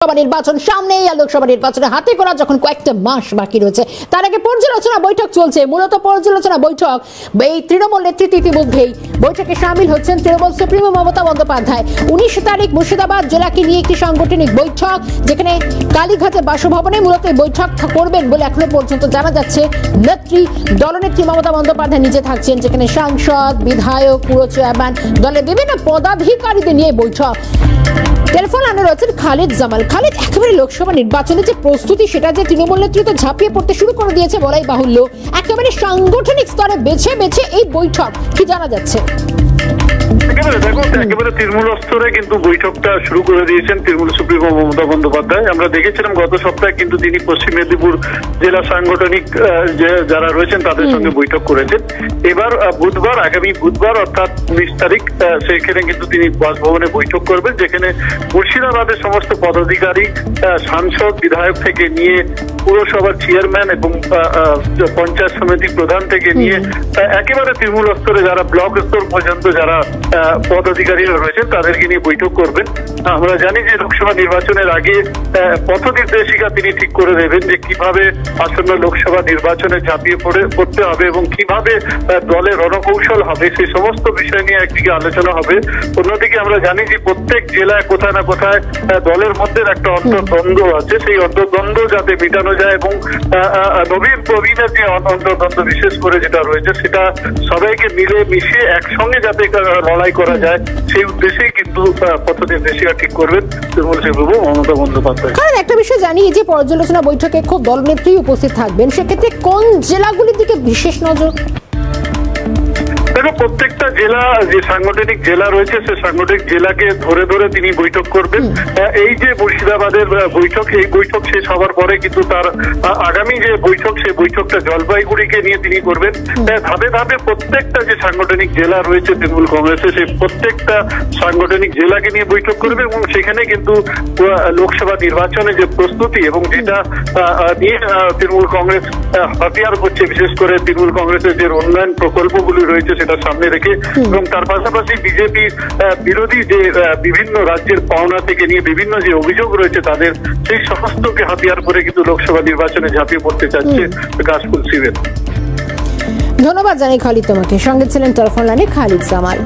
লোকসভা নির্বাচন সামনেই, আর লোকসভা নির্বাচনে হাতে করা যখন কয়েকটা মাস বাকি রয়েছে, তার আগে পর্যালোচনা বৈঠক চলছে। মূলত পর্যালোচনা বৈঠক এই তৃণমূল নেতৃত্ব ইতিমধ্যেই বৈঠকে সামিল হচ্ছেন তৃণমূল সুপ্রিমো মমতা বন্দ্যোপাধ্যায়। 19 তারিখ মুর্শিদাবাদ জেলাকে নিয়ে একটি সাংগঠনিক বৈঠক, যেখানে কালীঘাটে বাসভবনে মূলত বৈঠক করবেন বলে এখনো পর্যন্ত জানা যাচ্ছে। দলনেত্রী মমতা বন্দ্যোপাধ্যায় নিজে থাকছেন, যেখানে সাংসদ, বিধায়ক, পুর চেয়ারম্যান, দলের বিভিন্ন পদাধিকারীদের নিয়ে বৈঠক। টেলিফোন লাইনে রয়েছেন খালিদ জামাল। খালিদ, একেবারে লোকসভা নির্বাচনের যে প্রস্তুতি, সেটা যে তৃণমূল নেতৃত্ব ঝাঁপিয়ে পড়তে শুরু করে দিয়েছে বলাই বাহুল্য। একেবারে সাংগঠনিক স্তরে বেছে বেছে এই বৈঠক, কি জানা যাচ্ছে? একেবারে তৃণমূল স্তরে কিন্তু বৈঠকটা শুরু করে দিয়েছেন তৃণমূল সুপ্রিমো মমতা বন্দ্যোপাধ্যায়। আমরা দেখেছিলাম গত সপ্তাহে কিন্তু তিনি পশ্চিম মেদিনীপুর জেলা সাংগঠনিক যারা রয়েছেন তাদের সঙ্গে বৈঠক করেছেন। এবার বুধবার, আগামী বুধবার অর্থাৎ 19 তারিখ, সেখানে কিন্তু তিনি বাসভবনে বৈঠক করবেন, যেখানে মুর্শিদাবাদের সমস্ত পদাধিকারী, সাংসদ, বিধায়ক থেকে নিয়ে পুরসভার চেয়ারম্যান এবং পঞ্চায়েত সমিতি প্রধান থেকে নিয়ে একেবারে তৃণমূল স্তরে যারা ব্লক স্তর পর্যন্ত যারা পদাধিকারীরা রয়েছেন তাদেরকে নিয়ে বৈঠক করবেন। আমরা জানি যে লোকসভা নির্বাচনের আগে পথ নির্দেশিকা তিনি ঠিক করে দেবেন যে কিভাবে আসন্ন লোকসভা নির্বাচনে ঝাঁপিয়ে পড়তে হবে এবং কিভাবে দলের রণকৌশল হবে, সেই সমস্ত বিষয় নিয়ে একদিকে আলোচনা হবে। অন্যদিকে আমরা জানি যে প্রত্যেক জেলায় কোথায় না কোথায় দলের মধ্যে একটা অন্তর্দ্বন্দ্ব আছে, সেই অন্তর্দ্বন্দ্ব যাতে মেটানো যায় এবং নবীন প্রবীণের যে অন্তর্দ্বন্দ্ব বিশেষ করে যেটা রয়েছে সেটা সবাইকে মিলে মিশিয়ে একসঙ্গে যাতে লড়াই করা যায়, সেই উদ্দেশ্যেই কিন্তু পথ নির্দেশিকা ঠিক করবেন তৃণমূল সুপ্রিমো মমতা বন্দ্যোপাধ্যায়। কারণ একটা বিষয় জানি, যে পর্যালোচনা বৈঠকে খুব দলনেত্রী উপস্থিত থাকবেন, সেক্ষেত্রে কোন জেলাগুলির দিকে বিশেষ নজর? প্রত্যেকটা জেলা, যে সাংগঠনিক জেলা রয়েছে সে সাংগঠনিক জেলাকে ধরে ধরে তিনি বৈঠক করবেন। এই যে মুর্শিদাবাদের বৈঠক, এই বৈঠক শেষ হওয়ার পরে কিন্তু তার আগামী যে বৈঠক, সেই বৈঠকটা জলপাইগুড়িকে নিয়ে তিনি করবেন। ধাপে ধাপে প্রত্যেকটা যে সাংগঠনিক জেলা রয়েছে তৃণমূল কংগ্রেসের, সেই প্রত্যেকটা সাংগঠনিক জেলাকে নিয়ে বৈঠক করবে এবং সেখানে কিন্তু লোকসভা নির্বাচনে যে প্রস্তুতি এবং যেটা নিয়ে তৃণমূল কংগ্রেস হাতিয়ার করছে, বিশেষ করে তৃণমূল কংগ্রেসের যে উন্নয়ন প্রকল্পগুলি রয়েছে সেটা সামনে রেখে, এবং তার পাশাপাশি বিজেপি বিরোধী যে বিভিন্ন রাজ্যের পাওনা থেকে নিয়ে বিভিন্ন যে অভিযোগ রয়েছে তাদের, সেই সমস্তকে হাতিয়ার করে কিন্তু লোকসভা নির্বাচনে ঝাঁপিয়ে পড়তে চাচ্ছে কাশফুল শিবির। ধন্যবাদ জানাই খালিদ তোমাকে। সঙ্গে ছিলেন টেলিফোন লাইনে খালিদ জামাল।